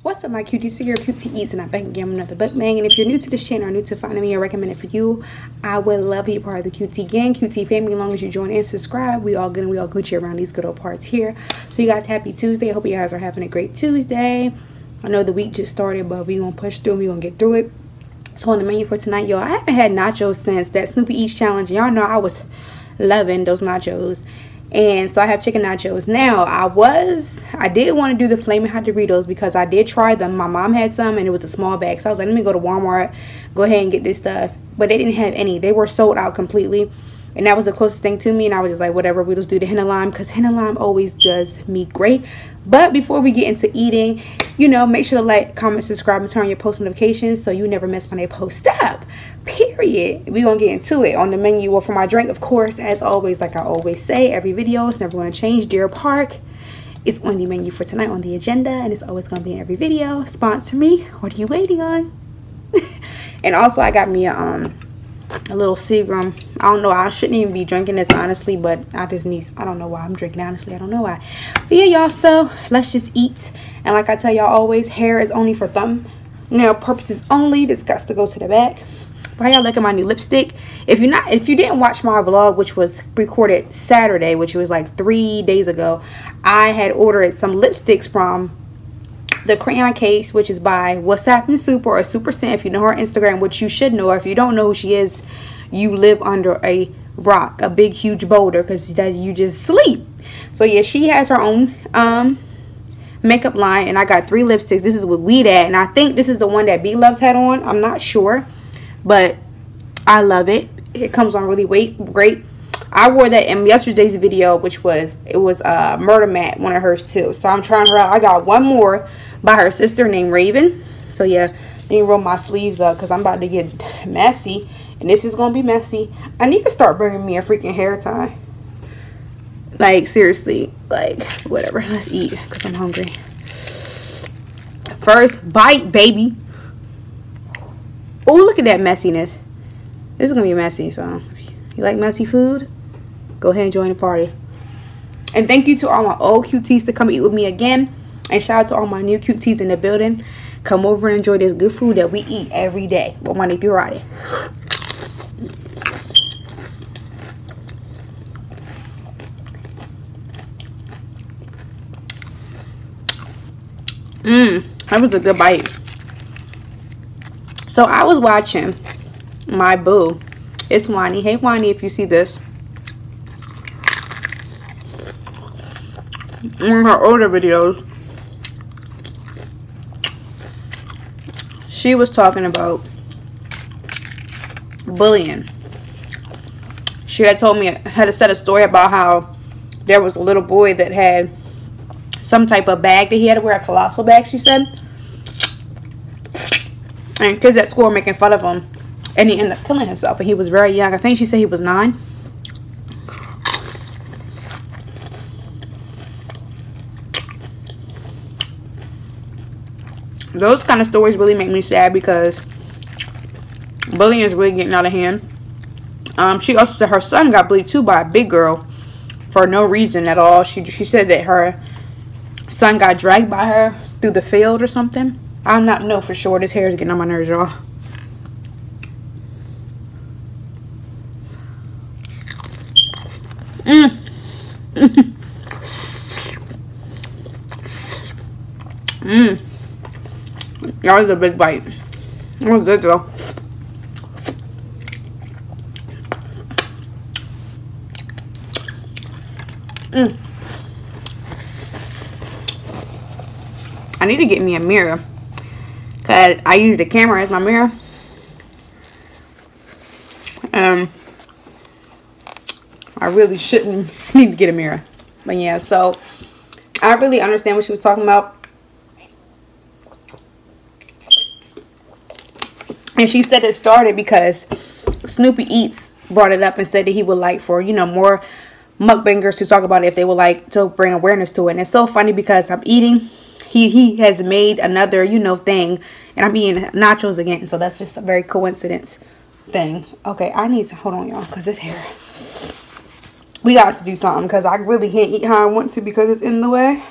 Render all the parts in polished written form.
What's up, my cuties? So your cutie eats, and I'm back again with another mukbang. And if you're new to this channel or new to finding me or recommend it for you, I would love to be part of the cutie gang, cutie family. As long as you join and subscribe, we all good and we all Gucci around these good old parts here. So you guys, happy Tuesday. I hope you guys are having a great Tuesday. I know the week just started, but we gonna push through and we gonna get through it. So on the menu for tonight, y'all, I haven't had nachos since that Snoopy Eats challenge. Y'all know I was loving those nachos. And so I have chicken nachos. Now, I did want to do the Flamin' Hot Doritos because I did try them. My mom had some and it was a small bag. So I was like, let me go to Walmart, go ahead and get this stuff. But they didn't have any. They were sold out completely. And that was the closest thing to me. And I was just like, whatever, we'll just do the henna lime because henna lime always does me great. But before we get into eating, you know, make sure to like, comment, subscribe, and turn on your post notifications so you never miss when they post up. Period. We're going to get into it. On the menu, well, for my drink, of course, as always, like I always say, every video is never going to change. Deer Park is on the menu for tonight on the agenda, and it's always going to be in every video. Sponsor me. What are you waiting on? And also, I got me a little Seagram. I don't know, I shouldn't even be drinking this honestly, but I don't know why I'm drinking, honestly. I don't know why. But yeah, y'all, so let's just eat. And like I tell y'all always, hair is only for thumbnail purposes only. This got to go to the back. But y'all look at my new lipstick. If you didn't watch my vlog, which was recorded Saturday, which was like 3 days ago, I had ordered some lipsticks from the Crayon Case, which is by What's Happening Super or Super Scent. If you know her Instagram, which you should know. If you don't know who she is, you live under a rock, a big huge boulder, because you just sleep. So yeah, she has her own makeup line, and I got 3 lipsticks. This is with Weed At, and I think this is the one that B Loves had on. I'm not sure, but I love it. It comes on really great. I wore that in yesterday's video, which was Murder Matte, one of hers too. So I'm trying her out. I got one more by her sister named Raven. So yeah, let me roll my sleeves up because I'm about to get messy, and this is gonna be messy. I need to start bringing me a freaking hair tie. Like seriously, like whatever. Let's eat because I'm hungry. First bite, baby. Oh, look at that messiness. This is gonna be messy. So if you like messy food, go ahead and join the party. And thank you to all my old cuties to come eat with me again. And shout out to all my new cuties in the building. Come over and enjoy this good food that we eat every day, well, Monday through Friday. That was a good bite. So I was watching my boo. It's Wani. Hey Wani, if you see this. In her older videos, she was talking about bullying. She had told me, had said a story about how there was a little boy that had some type of bag that he had to wear, a colossal bag, she said. And kids at school were making fun of him. And he ended up killing himself. And he was very young. I think she said he was 9. Those kind of stories really make me sad because bullying is really getting out of hand. She also said her son got bullied too by a big girl for no reason at all. She said that her son got dragged by her through the field or something. I'm not know for sure. This hair is getting on my nerves, y'all. That was a big bite. It was good though. I need to get me a mirror because I use the camera as my mirror. I really shouldn't need to get a mirror. But yeah, so I really understand what she was talking about. And she said it started because Snoopy Eats brought it up and said that he would like for, you know, more mukbangers to talk about it if they would like to bring awareness to it. And it's so funny because I'm eating. He has made another, you know, thing. And I'm eating nachos again. So that's just a very coincidence thing. Okay, I need to, hold on, y'all, because this hair. We got to do something because I really can't eat how I want to because it's in the way.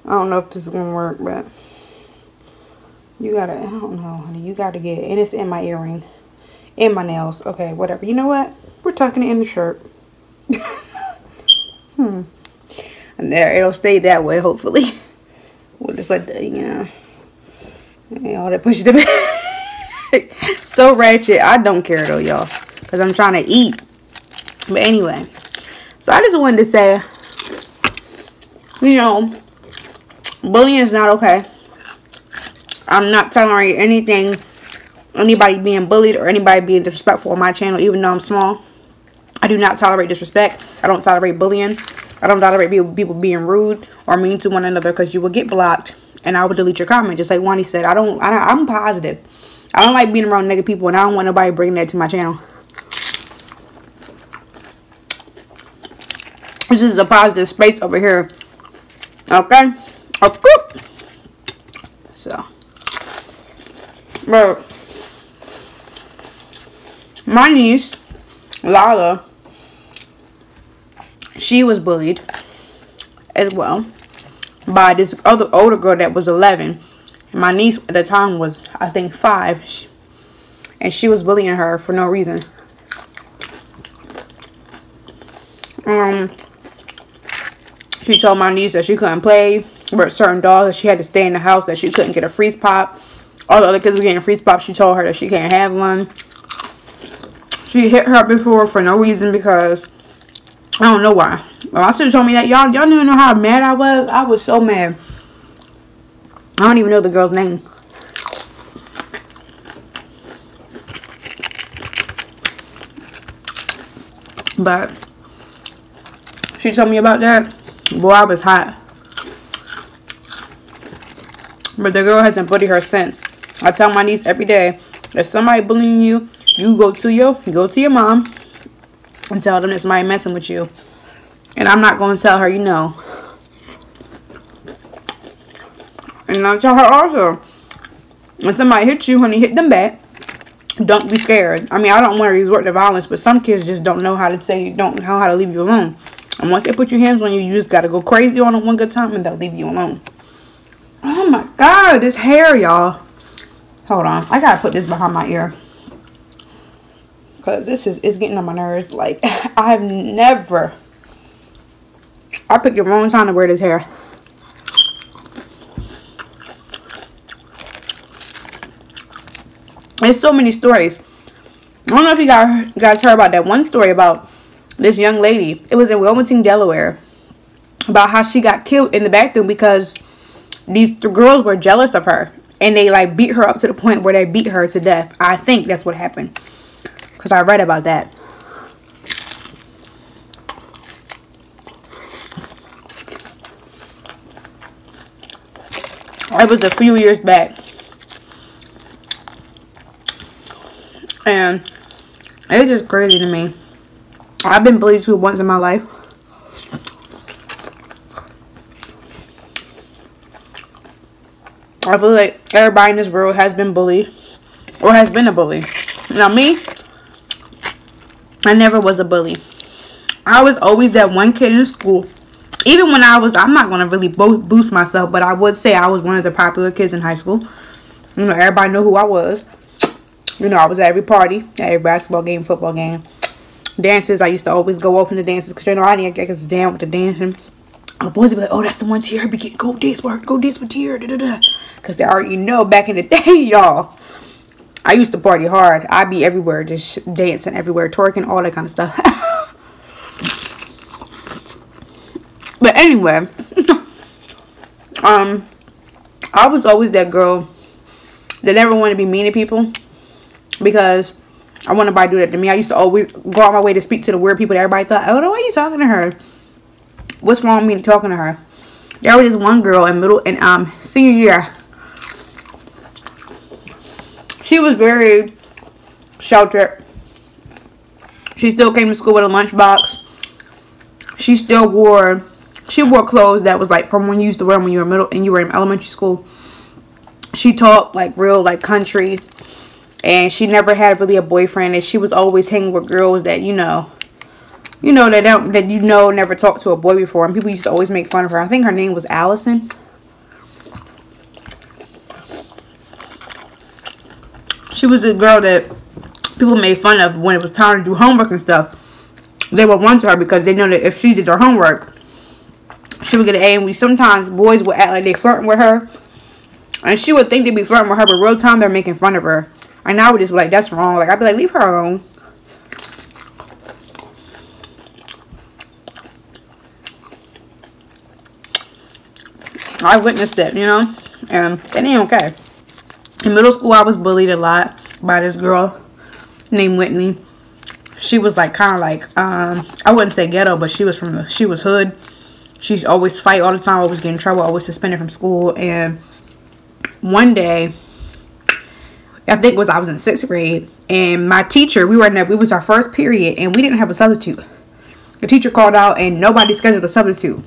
I don't know if this is going to work, but You gotta, I don't know, honey. You gotta get, and it's in my earring. In my nails. Okay, whatever. You know what? We're tucking it in the shirt. And there, it'll stay that way, hopefully. We'll just let the, you know, all that push the back. So ratchet. I don't care though, y'all, because I'm trying to eat. But anyway, so I just wanted to say, you know, bullying is not okay. I'm not tolerating anything, anybody being bullied or anybody being disrespectful on my channel, even though I'm small. I do not tolerate disrespect. I don't tolerate bullying. I don't tolerate people being rude or mean to one another, because you will get blocked and I will delete your comment. Just like Wani said, I'm positive. I don't like being around negative people, and I don't want nobody bringing that to my channel. This is a positive space over here. Okay? Okay. So. Bro. My niece, Lala, she was bullied as well by this other older girl that was 11. My niece at the time was, I think, 5. And she was bullying her for no reason. She told my niece that she couldn't play with certain dolls, that she had to stay in the house, that she couldn't get a freeze pop. All the other kids were getting a freeze pop. She told her that she can't have one. She hit her before for no reason, because I don't know why. Well, my sister told me that. Y'all didn't even know how mad I was. I was so mad. I don't even know the girl's name. But she told me about that. Boy, I was hot. But the girl hasn't bullied her since. I tell my niece every day, if somebody bullying you, you go to your mom and tell them that somebody messing with you. And I'm not going to tell her, you know. And I'll tell her also, when somebody hits you, honey, hit them back. Don't be scared. I mean, I don't want to resort to violence, but some kids just don't know how to say, don't know how to leave you alone. And once they put your hands on you, you just got to go crazy on them one good time, and they'll leave you alone. Oh my God, this hair, y'all. Hold on. I got to put this behind my ear, because it's getting on my nerves. Like, I picked the wrong time to wear this hair. There's so many stories. I don't know if you guys heard about that one story about this young lady. It was in Wilmington, Delaware. About how she got killed in the bathroom because these girls were jealous of her. And they like beat her up to the point where they beat her to death. I think that's what happened, because I read about that. It was a few years back. And it's just crazy to me. I've been bullied too once in my life. I feel like everybody in this world has been bullied or has been a bully. Now me, I never was a bully. I was always that one kid in school. Even when I'm not going to really boost myself, but I would say I was one of the popular kids in high school. You know, everybody knew who I was. You know, I was at every party, at every basketball game, football game. Dances, I used to always go off in the dances, because you know I didn't get down with the dancing. The boys would be like, oh, that's the one Tier. Go dance with Tier. Because they already know back in the day, y'all. I used to party hard. I'd be everywhere, just dancing everywhere, twerking, all that kind of stuff. But anyway, I was always that girl that never wanted to be mean to people, because I want nobody to do that to me. I used to always go out my way to speak to the weird people that everybody thought, oh, why are you talking to her? What's wrong with me talking to her? There was this one girl in senior year. She was very sheltered. She still came to school with a lunchbox. She wore clothes that was like from when you used to wear them when you were in elementary school. She talked like real like country, and she never had really a boyfriend, and she was always hanging with girls that never talked to a boy before, and people used to always make fun of her. I think her name was Allison. She was a girl that people made fun of when it was time to do homework and stuff. They would run to her because they know that if she did her homework, she would get an A. And sometimes boys would act like they flirting with her, and she would think they'd be flirting with her, but real time they're making fun of her. And I would just be like, that's wrong. Like, I'd be like, leave her alone. I witnessed it, you know, and it ain't okay. In middle school, I was bullied a lot by this girl named Whitney. She was like kind of like I wouldn't say ghetto, but she was hood. She's always fight all the time, always get in trouble, always suspended from school. And one day, I think I was in 6th grade, and my teacher, it was our first period, and we didn't have a substitute. The teacher called out, and nobody scheduled a substitute.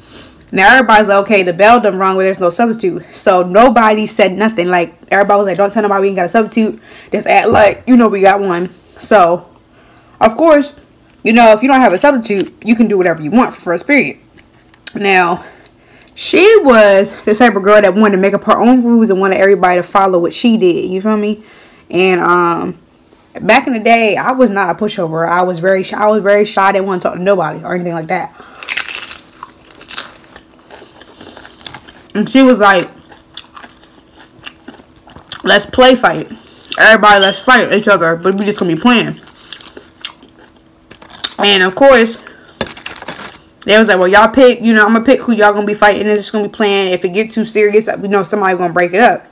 Now everybody's like, okay, the bell done rung where there's no substitute. So nobody said nothing. Like, everybody was like, don't tell nobody we ain't got a substitute. Just act like, you know, we got one. So, of course, you know, if you don't have a substitute, you can do whatever you want for first period. Now, she was the type of girl that wanted to make up her own rules and wanted everybody to follow what she did. You feel me? And back in the day, I was not a pushover. I was very shy. I didn't want to talk to nobody or anything like that. And she was like, let's play fight. Everybody, let's fight each other, but we just gonna be playing. And of course, they was like, well, y'all pick, you know, I'm gonna pick who y'all gonna be fighting, and it's just gonna be playing. If it get too serious, we know somebody gonna break it up.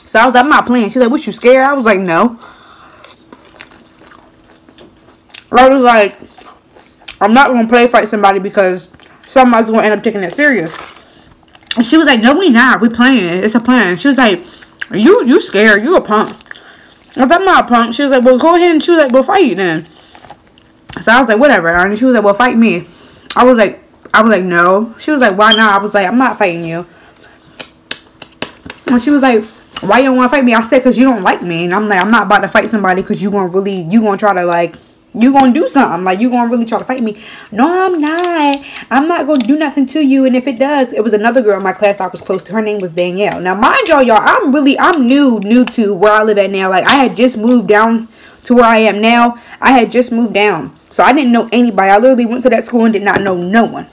So I was like, I'm not playing. She's like, what, you scared? I was like, no. I was like, I'm not gonna play fight somebody because somebody's gonna end up taking it serious. And she was like, no, we not. We playing. It's a plan. She was like, you scared. You a punk. I was like, I'm not a punk. She was like, well, go ahead. And she was like, well, fight then. So I was like, whatever. And she was like, well, fight me. I was like, no. She was like, why not? I was like, I'm not fighting you. And she was like, why you don't want to fight me? I said, because you don't like me. And I'm like, I'm not about to fight somebody because you going to try to, like, you going to do something. Like, you going to really try to fight me. No, I'm not. I'm not going to do nothing to you. And if it does, it was another girl in my class that I was close to. Her name was Danielle. Now, mind y'all, I'm new to where I live at now. Like, I had just moved down to where I am now. I had just moved down. So, I didn't know anybody. I literally went to that school and did not know no one.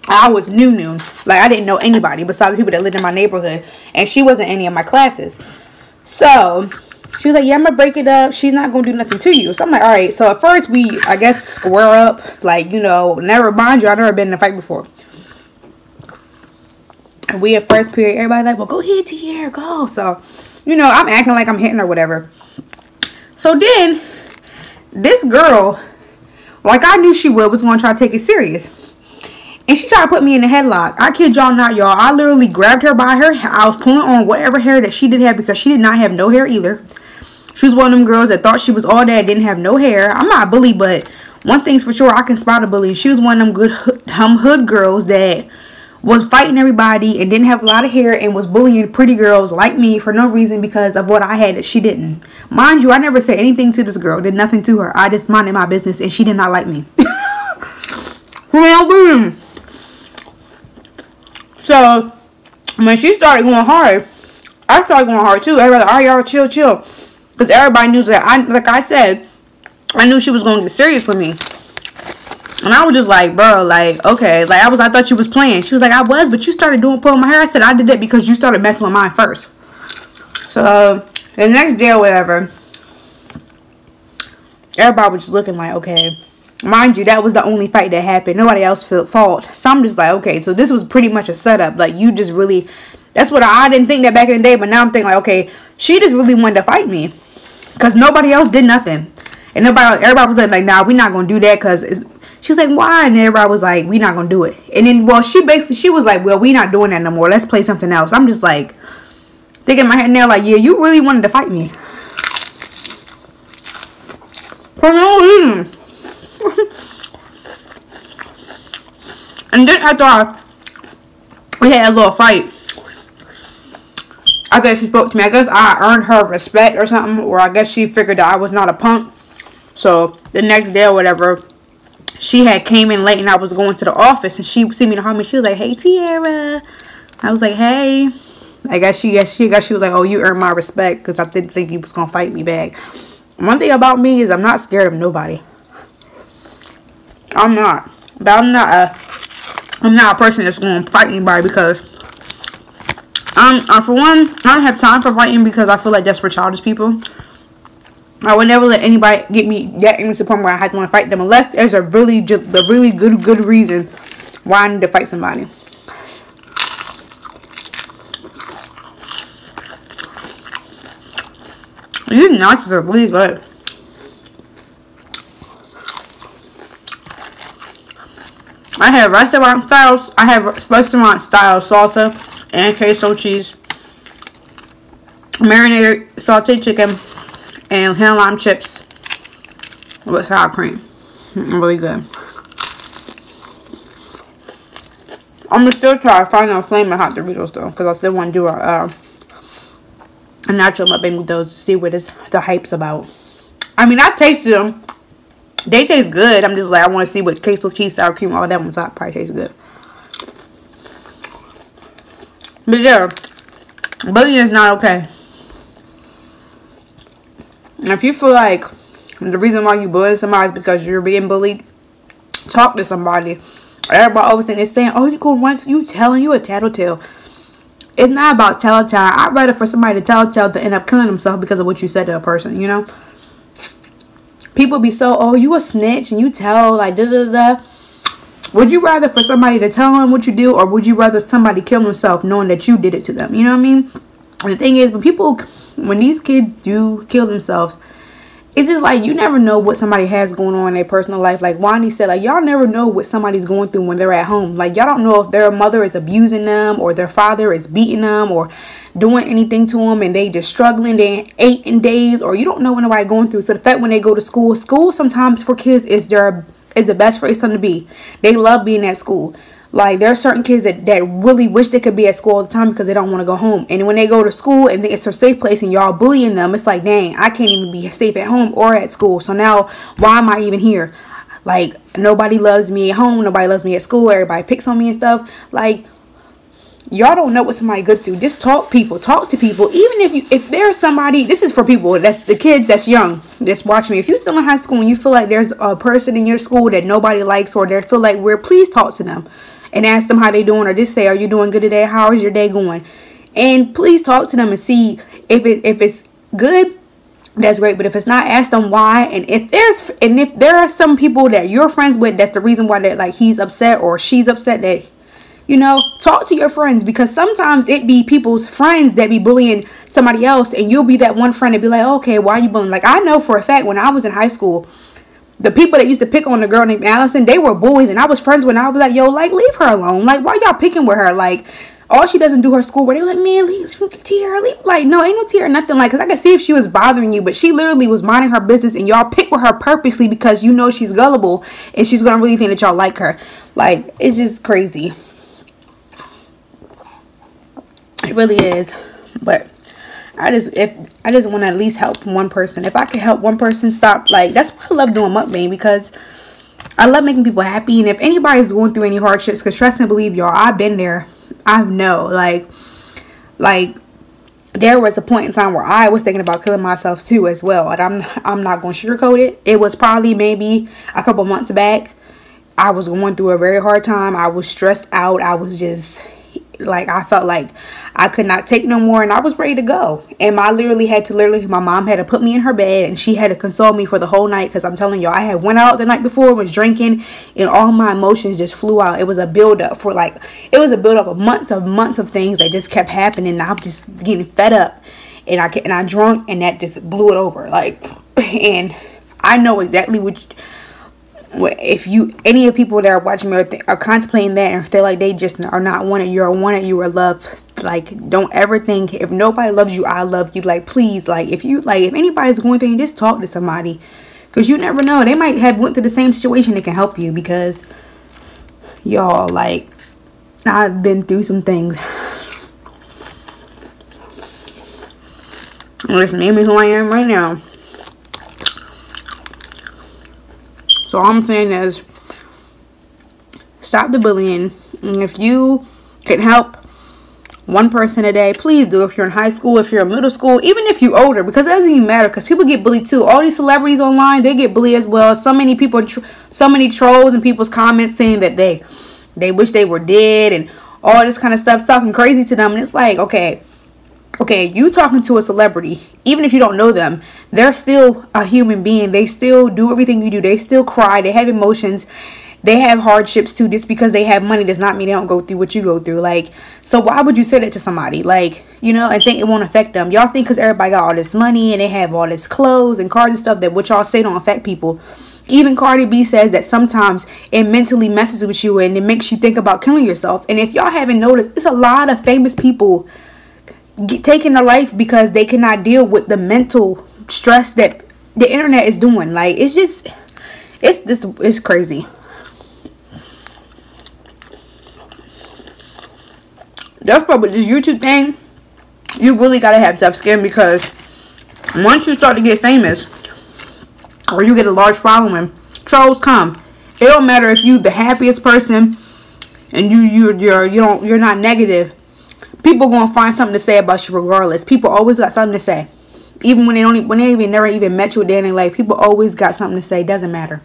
I was new. Like, I didn't know anybody besides the people that lived in my neighborhood. And she wasn't in any of my classes. So, she was like, yeah, I'm going to break it up. She's not going to do nothing to you. So, I'm like, all right. So, at first, we, I guess, square up. Like, you know, mind you, I've never been in a fight before. And we at first period, everybody like, well, go ahead, Tierra, go. So, you know, I'm acting like I'm hitting her, whatever. So, then, this girl, like I knew she was going to try to take it serious. And she tried to put me in the headlock. I kid y'all not, y'all. I literally grabbed her by her. I was pulling on whatever hair that she did have because she did not have no hair either. She was one of them girls that thought she was all that, didn't have no hair. I'm not a bully, but one thing's for sure, I can spot a bully. She was one of them good hood girls that was fighting everybody and didn't have a lot of hair and was bullying pretty girls like me for no reason because of what I had that she didn't. Mind you, I never said anything to this girl, did nothing to her. I just minded my business and she did not like me. Well, boom. So, when she started going hard, I started going hard too. Everybody like, all right, y'all, chill. Because everybody knew that, like I said, I knew she was going to get serious with me. And I was just like, bro, like, okay. Like, I thought you was playing. She was like, I was, but you started pulling my hair. I said, I did that because you started messing with mine first. So, the next day or whatever, everybody was just looking like, okay. Mind you, that was the only fight that happened. Nobody else felt fault. So, I'm just like, okay. So, this was pretty much a setup. Like, you just really, that's what I didn't think that back in the day. But now I'm thinking like, okay, she just really wanted to fight me. Because nobody else did nothing. And everybody was like, nah, we're not going to do that because she was like, why? And everybody was like, we're not going to do it. And then, well, she was like, well, we're not doing that no more. Let's play something else. I'm just like, thinking in my head now, like, yeah, you really wanted to fight me. For no reason. And then after we had a little fight, I guess she spoke to me. I guess I earned her respect or something. Or I guess she figured that I was not a punk. So, the next day or whatever, she had came in late and I was going to the office. And she see me in the hallway. She was like, hey, Tierra. I was like, hey. I guess she was like, oh, you earned my respect because I didn't think you was gonna fight me back. One thing about me is I'm not scared of nobody. I'm not. But I'm not a person that's gonna fight anybody because for one, I don't have time for fighting because I feel like that's for childish people. I would never let anybody get me that into the point where I have to want to fight them unless there's a really good reason why I need to fight somebody. These nachos are really good. I have restaurant style salsa and queso cheese, marinated sauteed chicken, and ham lime chips with sour cream. Really good. I'm gonna still try to find a flaming hot Doritos though, because I still want to do a nacho mukbang with those to see what the hype's about. I mean, I tasted them. They taste good. I'm just like, I want to see what queso cheese, sour cream, all that on top probably tastes good. But yeah, bullying is not okay. And if you feel like the reason why you bullying somebody is because you're being bullied, talk to somebody. Everybody always saying, oh, you go once, you telling, you a tattletale. It's not about tattletale. I'd rather for somebody to tattletale to end up killing themselves because of what you said to a person, you know? People be so, oh, you a snitch and you tell, like, da-da-da. Would you rather for somebody to tell them what you do, or would you rather somebody kill themselves knowing that you did it to them? You know what I mean? And the thing is, when these kids do kill themselves, it's just like you never know what somebody has going on in their personal life. Like Wani said, like, y'all never know what somebody's going through when they're at home. Like, y'all don't know if their mother is abusing them, or their father is beating them, or doing anything to them, and they just struggling. They ain't ate in days, or you don't know what nobody going through. So the fact when they go to school sometimes for kids is the best place for them to be. They love being at school. Like, there are certain kids that really wish they could be at school all the time because they don't want to go home. And when they go to school and it's a safe place and y'all bullying them, it's like, dang, I can't even be safe at home or at school. So now, why am I even here? Like, nobody loves me at home. Nobody loves me at school. Everybody picks on me and stuff. Like, y'all don't know what somebody go through. Just talk to people. Even if there's somebody, this is for people, that's the kids that's young, that's watching me. If you're still in high school and you feel like there's a person in your school that nobody likes, or they feel like weird, please talk to them and ask them how they doing, or just say, are you doing good today? How is your day going? And please talk to them and see if it's good. That's great. But if it's not, ask them why. And if there are some people that you're friends with, that's the reason why that, like, he's upset or she's upset, that, you know, talk to your friends, because sometimes it be people's friends that be bullying somebody else, and you'll be that one friend that be like, okay, why are you bullying? Like, I know for a fact when I was in high school, the people that used to pick on the girl named Allison, they were boys, and I was friends with. I was like, yo, like, leave her alone. Like, why y'all picking with her? Like, all she doesn't do her schoolwork. They were like, man, leave Tiara, leave. Like, no, ain't no Tiara, nothing. Like, because I could see if she was bothering you, but she literally was minding her business, and y'all pick with her purposely because you know she's gullible and she's gonna really think that y'all like her. Like, it's just crazy. It really is. But I just want to at least help one person. If I can help one person stop, like, that's why I love doing mukbang, because I love making people happy. And if anybody's going through any hardships, because trust and believe, y'all, I've been there. I know, like there was a point in time where I was thinking about killing myself too as well. And I'm not going to sugarcoat it. It was probably maybe a couple months back. I was going through a very hard time. I was stressed out. I was just like, I felt like I could not take no more, and I was ready to go. And my mom had to put me in her bed, and she had to console me for the whole night, because I'm telling y'all, I had went out the night before, was drinking, and all my emotions just flew out. It was a build-up for, like, it was a build-up of months of things that just kept happening, and I'm just getting fed up, and I drunk, and that just blew it over. Like, and I know exactly if any of the people that are watching me are contemplating that, and if they're like, they just are not wanted, you are loved. Like, don't ever think, if nobody loves you, I love you. Like, please, like, if anybody's going through, just talk to somebody, because you never know, they might have went through the same situation that can help you. Because y'all, like, I've been through some things, and it's made me who I am right now. So all I'm saying is, stop the bullying. And if you can help one person a day. Please do. If you're in high school, if you're in middle school, even if you're older, because it doesn't even matter, because people get bullied too. All these celebrities online, they get bullied as well. So many people, so many trolls in people's comments saying that they wish they were dead and all this kind of stuff, talking crazy to them. And it's like, okay, you talking to a celebrity, even if you don't know them, they're still a human being. They still do everything you do. They still cry. They have emotions. They have hardships too. Just because they have money does not mean they don't go through what you go through. Like, so why would you say that to somebody? Like, you know, and think it won't affect them? Y'all think because everybody got all this money and they have all this clothes and cars and stuff that what y'all say don't affect people. Even Cardi B says that sometimes it mentally messes with you and it makes you think about killing yourself. And if y'all haven't noticed, it's a lot of famous people taking their life because they cannot deal with the mental stress that the internet is doing. Like, it's just, it's crazy. That's probably this YouTube thing. You really gotta have tough skin, because once you start to get famous or you get a large following, trolls come. It don't matter if you the happiest person and you're not negative. People gonna find something to say about you regardless. People always got something to say, even when they never even met you a day in their life. People always got something to say. Doesn't matter,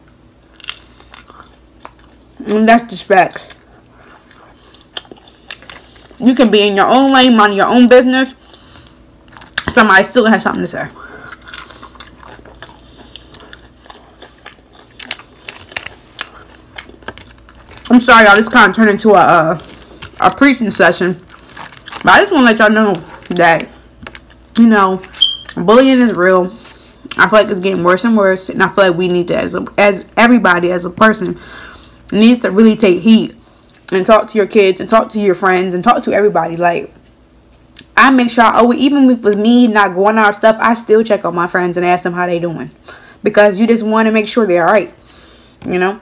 and that's just facts. You can be in your own lane, mind your own business. Somebody still has something to say. I'm sorry, y'all. This kind of turned into a preaching session. But I just want to let y'all know that, you know, bullying is real. I feel like it's getting worse and worse. And I feel like we need to, as everybody, as a person, needs to really take heed. And talk to your kids and talk to your friends and talk to everybody. Like, I make sure, even with me not going out stuff, I still check on my friends and ask them how they doing. Because you just want to make sure they're alright. You know?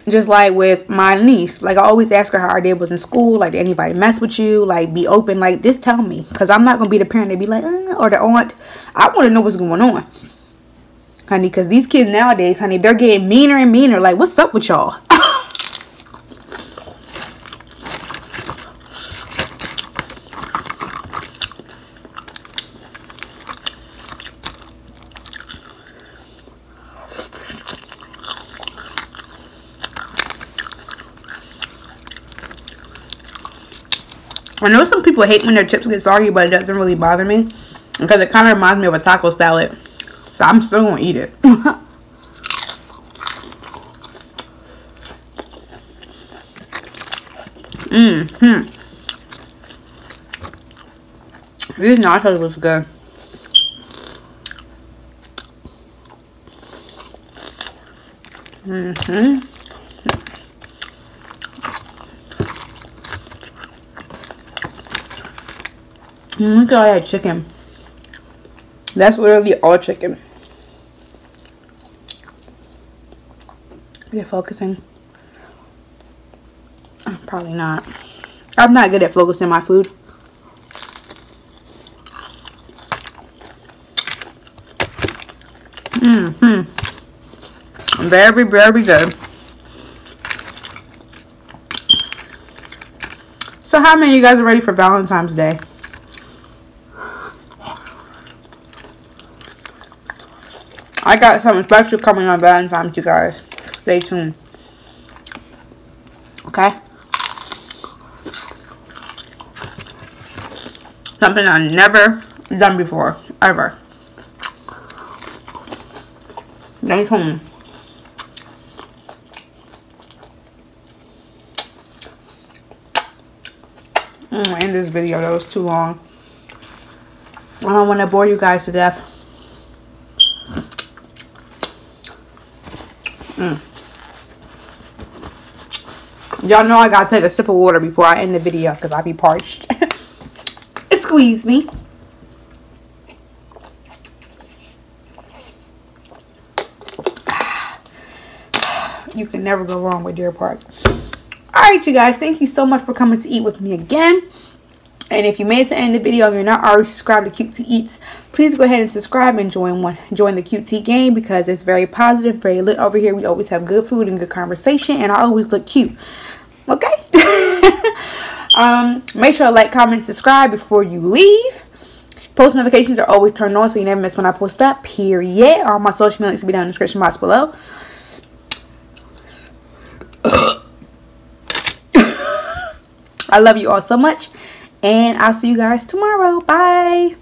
Just like with my niece. Like, I always ask her how her day was in school. Like, did anybody mess with you? Like, be open. Like, just tell me. Because I'm not going to be the parent that be like, or the aunt. I want to know what's going on. Honey, because these kids nowadays, honey, they're getting meaner and meaner. Like, what's up with y'all? I know some people hate when their chips get soggy, but it doesn't really bother me because it kind of reminds me of a taco salad. So I'm still going to eat it. These nachos look good. Look at all that chicken. That's literally all chicken. Is it focusing? Probably not. I'm not good at focusing my food. Very, very good. So how many of you guys are ready for Valentine's Day? I got something special coming on Valentine's, you guys. Stay tuned. Okay? Something I've never done before. Ever. Stay tuned. I'm gonna end this video. That was too long. I don't want to bore you guys to death. Y'all know I gotta take a sip of water before I end the video because I be parched. Squeeze me. You can never go wrong with Deer Park. Alright, you guys. Thank you so much for coming to eat with me again. And if you made it to the end of the video, if you're not already subscribed to Cute Tea Eats, please go ahead and subscribe and join the Cute Tea gang, because it's very positive, very lit over here. We always have good food and good conversation, and I always look cute. Okay? Make sure to like, comment, subscribe before you leave. Post notifications are always turned on so you never miss when I post up, period. All my social media links will be down in the description box below. I love you all so much, and I'll see you guys tomorrow. Bye.